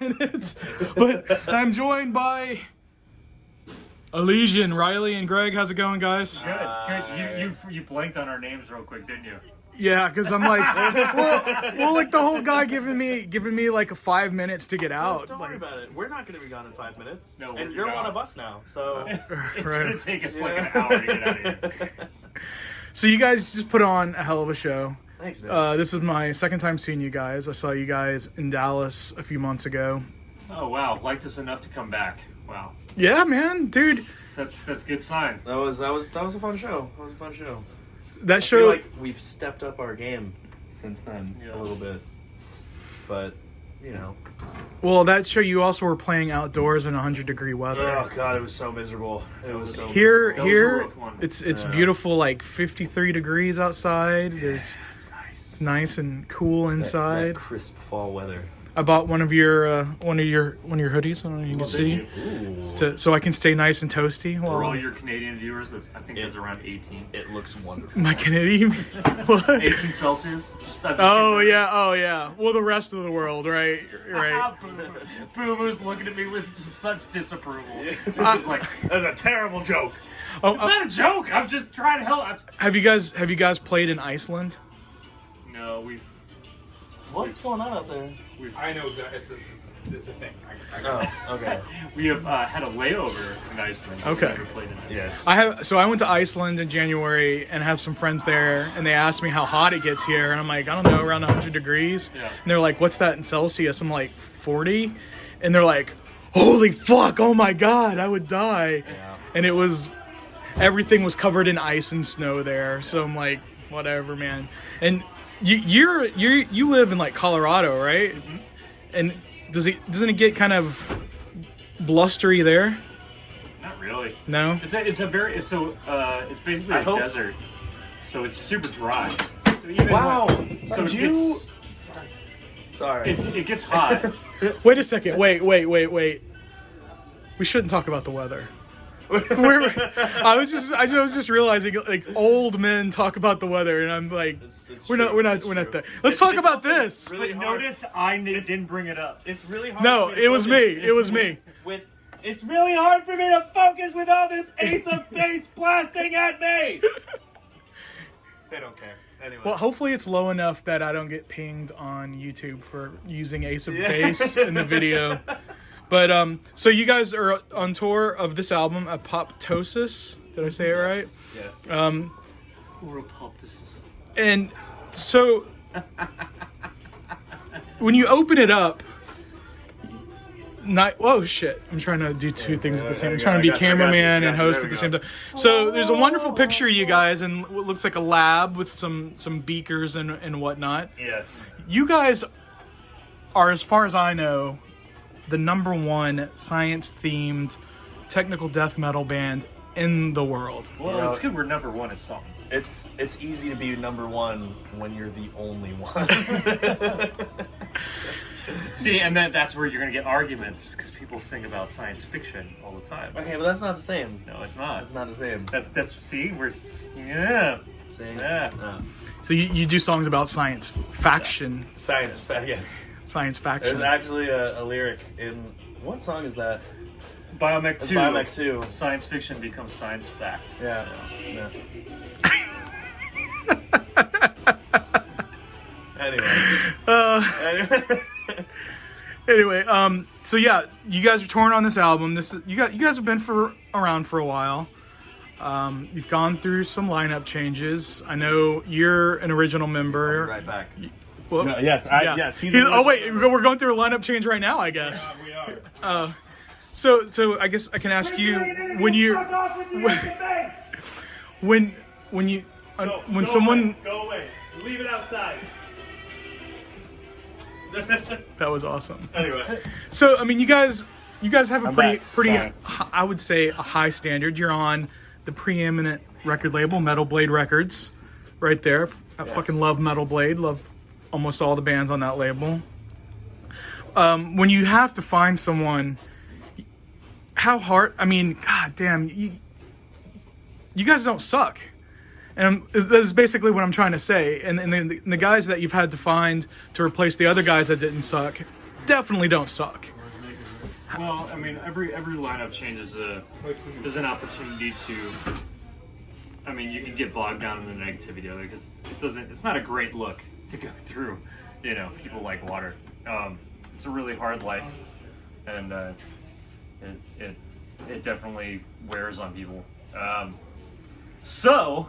minutes. But I'm joined by Allegaeon, Riley, and Greg. How's it going, guys? Good. You blanked on our names real quick, didn't you? Yeah, because I'm like, well, like the whole guy giving me like 5 minutes to get out. Don't like, worry about it. We're not going to be gone in 5 minutes. No, and you're one of us now, so It's gonna take us like an hour to get out of here. So you guys just put on a hell of a show. Thanks, man. This is my second time seeing you guys. I saw you guys in Dallas a few months ago. Oh wow, liked us enough to come back. Wow, Yeah, man, dude. that's a good sign. That was a fun show. That was a fun show. That I show. feel like we've stepped up our game since then Yeah. a little bit, but you know. Well, that show you also were playing outdoors in 100-degree weather. Oh god, it was so miserable. It was so Here, That was a here, rough one. it's Yeah. beautiful, like 53 degrees outside. It's It's nice. nice and cool inside. That crisp fall weather. I bought one of your hoodies. I don't know if you can see, Ooh. so I can stay nice and toasty. For all While your Canadian viewers, that's around 18. It looks wonderful. my Canadian. What? 18 Celsius. I'm just Oh kidding. yeah. Well, the rest of the world, right? Right. Boo-boo's looking at me with just such disapproval. Yeah. It was like, That's a terrible joke. Oh, it's not a joke. I'm just trying to help. have you guys played in Iceland? No, we've What's going on out there? I know exactly. It's a thing. Oh, okay. we have had a layover in Iceland. Okay. We've never played in Iceland. Yes. I went to Iceland in January and have some friends there, and they asked me how hot it gets here, and I'm like, I don't know, around 100 degrees. Yeah. And they're like, what's that in Celsius? I'm like, 40, and they're like, holy fuck, oh my god, I would die. Yeah. And everything was covered in ice and snow there, so I'm like, whatever, man. And you live in like Colorado, right? Mm-hmm. And doesn't it get kind of blustery there? Not really. No. It's basically I a hope- desert, so it's super dry. So even Wow. so Did it you- gets Sorry. it gets hot. Wait a second. Wait. We shouldn't talk about the weather. I was just realizing, like, old men talk about the weather, and I'm like, It's we're true, not it's there. true. Let's talk about also this. Really But hard. notice I didn't bring it up. It's really hard. No, for to it was me. focus It was me. It's really hard for me to focus with all this Ace of Base blasting at me. They don't care. Anyway. Well, hopefully it's low enough that I don't get pinged on YouTube for using Ace of Base in the video. But so you guys are on tour of this album, Apoptosis. Did I say it right? Yes. Uropoptis. And so when you open it up, whoa, shit. I'm trying to do two things at the same time. I'm trying to be cameraman and host at the same time. So there's a wonderful picture of you guys, and what looks like a lab with some beakers and whatnot. Yes. You guys are, as far as I know, the #1 science-themed technical death metal band in the world. Well, You know, it's good we're number one at something. It's easy to be #1 when you're the only one. See, and that's where you're gonna get arguments because people sing about science fiction all the time. Okay, but that's not the same. No, it's not. It's not the same. That's see, we're Same. Yeah. No. So you do songs about science faction, Yes. science There's faction. actually a lyric in what song is that? Biomech It's 2. Biomech 2. Science fiction becomes science fact. Yeah. Yeah. Anyway. Anyway, so yeah, you guys are touring on this album. You guys have been around for a while. You've gone through some lineup changes. I know you're an original member. Right back. Well, No, yes, yeah. yes. Oh wait, we're going through a lineup change right now, I guess. we are. So I guess I can ask you when someone Go away. Leave it outside. that was awesome. Anyway. So I mean, you guys have a I'm pretty back. Sorry. I would say a high standard. You're on the preeminent record label, Metal Blade Records, right there. I fucking love Metal Blade. Love almost all the bands on that label. When you have to find someone, how hard? I mean, god damn, you guys don't suck. And that's basically what I'm trying to say. And the guys that you've had to find to replace the other guys that didn't suck, definitely don't suck. Well, I mean, every lineup change is an opportunity to. I mean, you can get bogged down in the negativity of it because it's not a great look to go through. You know, people like water. It's a really hard life, and it definitely wears on people. So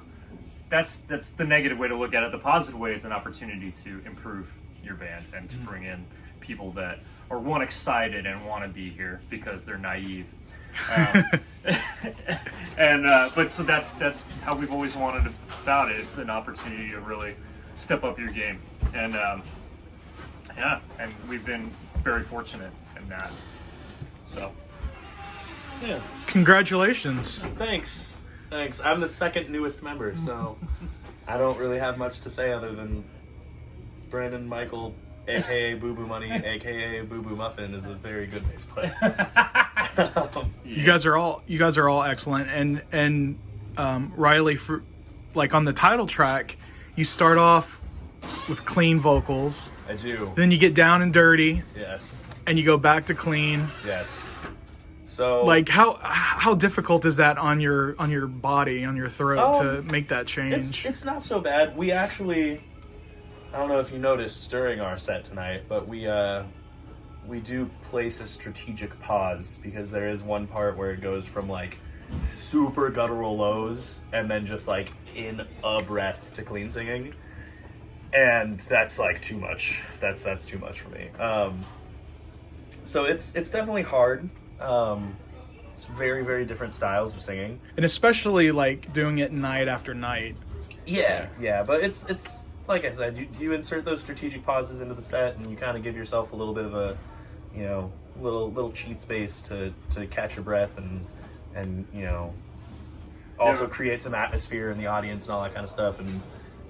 that's the negative way to look at it. The positive way is an opportunity to improve your band and to bring in people that are excited and want to be here because they're naive. But so that's how we've always wanted about it. It's an opportunity to really step up your game, and and we've been very fortunate in that. So Yeah. Congratulations. Thanks. I'm the second newest member, so I don't really have much to say other than Brandon Michael, aka Boo Boo Money, aka Boo Boo Muffin, is a very good bass player. You guys are all excellent, and Riley, for like on the title track, you start off with clean vocals. I do. Then you get down and dirty. Yes. And you go back to clean. Yes. So like how difficult is that on your body, on your throat to make that change? It's not so bad. We actually, I don't know if you noticed during our set tonight, but we do place a strategic pause because there is one part where it goes from like super guttural lows and then just like in a breath to clean singing, and that's like too much. That's too much for me. So it's definitely hard. It's very, very different styles of singing, and especially like doing it night after night. Yeah, but it's like I said, you insert those strategic pauses into the set, and you kind of give yourself a little bit of a, you know, little cheat space to catch your breath and you know, also create some atmosphere in the audience and all that kind of stuff, and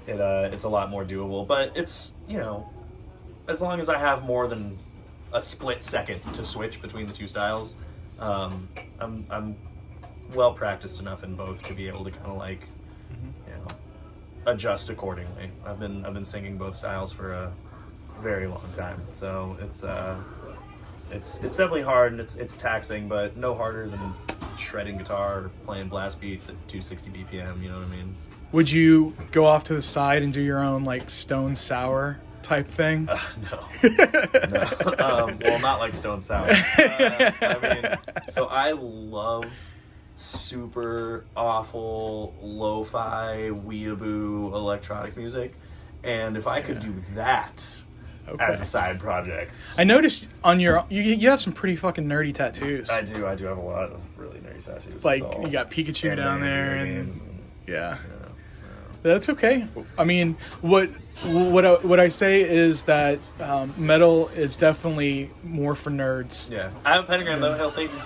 it's a lot more doable. But it's, you know, as long as I have more than a split second to switch between the two styles, I'm well practiced enough in both to be able to kind of like, you know, adjust accordingly. I've been singing both styles for a very long time, so it's definitely hard and it's taxing, but no harder than shredding guitar or playing blast beats at 260 BPM. You know what I mean? Would you go off to the side and do your own like Stone Sour type thing? No. Well, not like Stone Sour. I mean, so I love super awful lo-fi weeaboo electronic music, and if I could do that as a side project. I noticed on your you have some pretty fucking nerdy tattoos. I do have a lot of really nerdy tattoos. Like you got Pikachu down there, and yeah. Yeah. That's okay. I mean, what I say is that metal is definitely more for nerds. Yeah, I have a pentagram though. Hail Satan.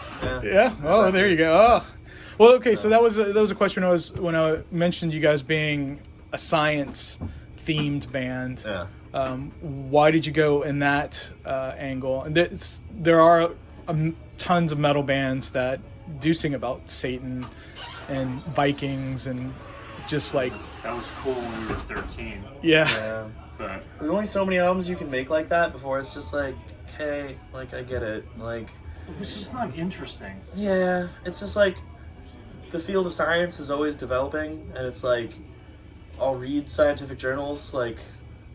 Yeah. Oh, there you go. Oh. Well, okay. So that was a question when I mentioned you guys being a science themed band. Yeah. Why did you go in that angle? And there are tons of metal bands that do sing about Satan and Vikings and just like that was cool when we were 13. Yeah. But there's only so many albums you can make like that before it's just like, okay, like I get it. Like it's just not interesting. Yeah, it's just like the field of science is always developing, and it's like I'll read scientific journals, like,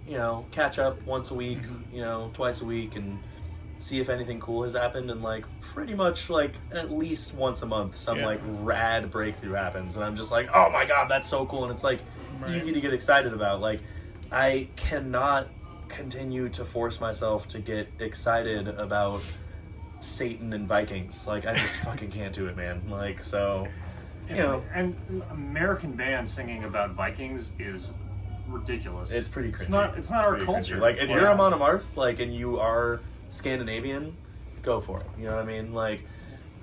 you know, catch up once a week, you know, twice a week, and see if anything cool has happened, and like pretty much like at least once a month some like rad breakthrough happens, and I'm just like, oh my god, that's so cool, and it's like easy to get excited about. Like I cannot continue to force myself to get excited about Satan and Vikings. Like I just fucking can't do it, man. Like, so you know, and American bands singing about Vikings is ridiculous. It's pretty cringy. It's not our culture. Cringy. Like if you're a monomarth, like, and you are Scandinavian, go for it. You know what I mean? Like,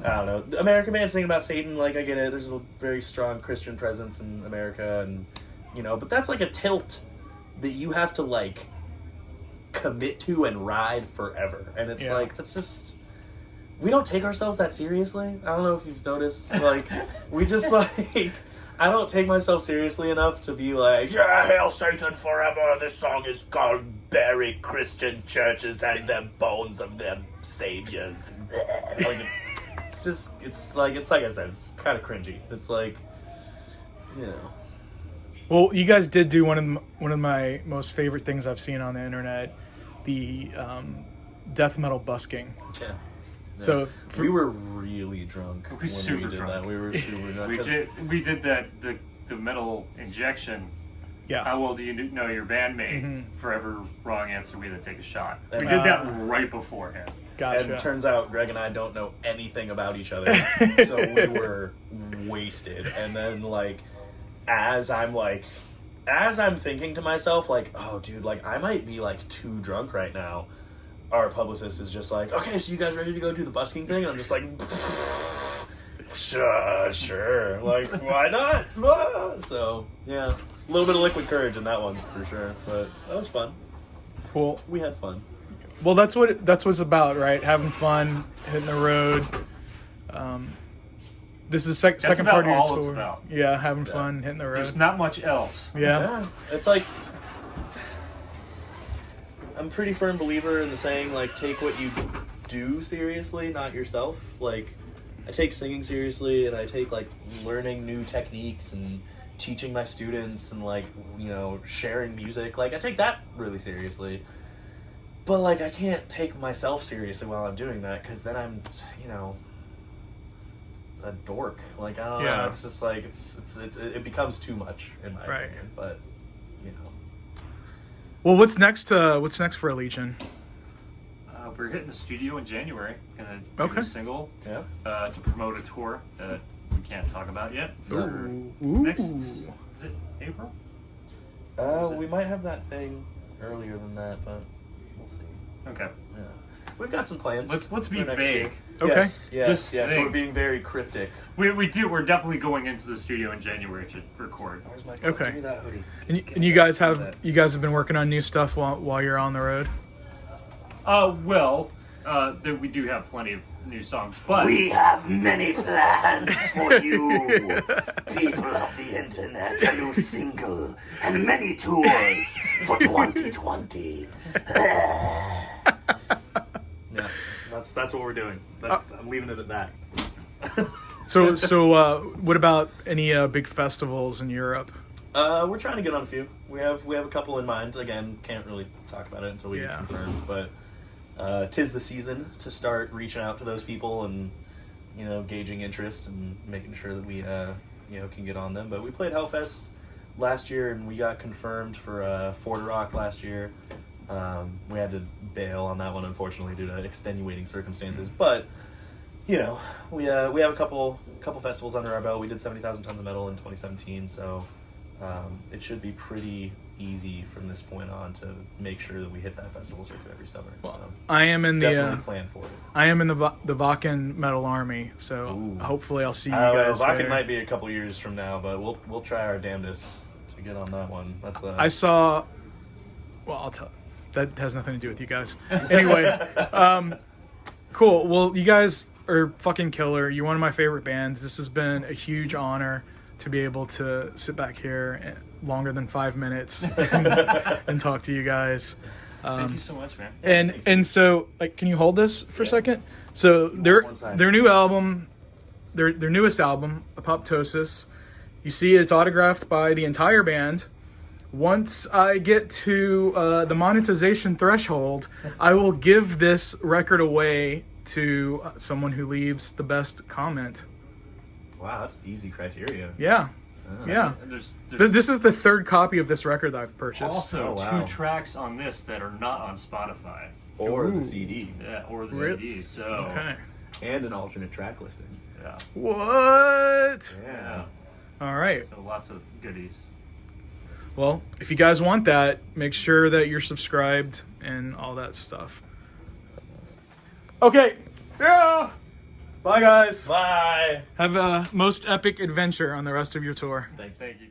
I don't know. American bands singing about Satan, like, I get it. There's a very strong Christian presence in America, and, you know, but that's like a tilt that you have to, like, commit to and ride forever. And it's like, that's just, we don't take ourselves that seriously. I don't know if you've noticed. Like, we just, like, I don't take myself seriously enough to be like, yeah, hail Satan forever. This song is called "Bury Christian Churches and the Bones of Their Saviors." Like it's like I said, it's kind of cringy. It's like, you know. Well, you guys did do one of my most favorite things I've seen on the internet, the death metal busking. Yeah. So we were really drunk when super we did drunk. that. We were super drunk. We did that the metal injection. yeah. How well do you know your bandmate? Mm-hmm. For every wrong answer, we had to take a shot. We And, did that right beforehand. Gotcha. And it turns out Greg and I don't know anything about each other, so we were wasted. And then like, as I'm thinking to myself like, oh dude, like I might be like too drunk right now. Our publicist is just like, okay, so you guys ready to go do the busking thing? And I'm just like, sure. Like, why not? So, yeah. A little bit of liquid courage in that one, for sure. But that was fun. Cool. We had fun. Well, that's what it's about, right? Having fun, hitting the road. This is second about part of your all it's tour. about. Yeah, having fun, hitting the road. There's not much else. Yeah. It's like, I'm a pretty firm believer in the saying, like, take what you do seriously, not yourself. Like, I take singing seriously, and I take, like, learning new techniques and teaching my students and, like, you know, sharing music. Like, I take that really seriously. But, like, I can't take myself seriously while I'm doing that, because then I'm, you know, a dork. Like, I don't know. It's just, like, it becomes too much, in my opinion. But, you know. Well, what's next for Allegaeon? We're hitting the studio in January. Gonna do a single to promote a tour that we can't talk about yet. Ooh. Next, is it April? We might have that thing earlier than that, but we'll see. Okay. Yeah. We've got some plans. Let's be for next vague. year. Okay. Yes. So thing. we're being very cryptic. We're definitely going into the studio in January to record. Where's my Okay. Give me that hoodie. And you guys have been working on new stuff while you're on the road? We do have plenty of new songs, but We have many plans for you, people of the internet. A new single and many tours for 2020. Yeah, that's what we're doing. I'm leaving it at that. So what about any big festivals in Europe? We're trying to get on a few. We have a couple in mind. Again, can't really talk about it until we get confirmed. But 'tis the season to start reaching out to those people and, you know, gauging interest and making sure that we can get on them. But we played Hellfest last year and we got confirmed for Fort Rock last year. We had to bail on that one, unfortunately, due to extenuating circumstances. But you know, we have a couple festivals under our belt. We did 70,000 Tons of Metal in 2017, so it should be pretty easy from this point on to make sure that we hit that festival circuit every summer. Well, so I am in definitely plan for it. I am in the Vakken Metal Army, so hopefully I'll see you I don't know, guys Vakken there. might be a couple years from now, but we'll try our damnedest to get on that one. That's I saw. Well, I'll tell. That has nothing to do with you guys. Anyway, cool. Well, you guys are fucking killer. You're one of my favorite bands. This has been a huge honor to be able to sit back here longer than 5 minutes and talk to you guys. Thank you so much, man. And so, like, can you hold this for a second? So their new album, their newest album, Apoptosis. You see, it's autographed by the entire band. Once I get to the monetization threshold, I will give this record away to someone who leaves the best comment. Wow, that's easy criteria. Yeah. Yeah. This is the third copy of this record that I've purchased. Also, 2 tracks on this that are not on Spotify. Or the CD. Yeah, or the CD. So. Okay. And an alternate track listing. Yeah. What? Yeah. All right. So lots of goodies. Well, if you guys want that, make sure that you're subscribed and all that stuff. Okay. Yeah. Bye, guys. Bye. Have a most epic adventure on the rest of your tour. Thanks. Thank you.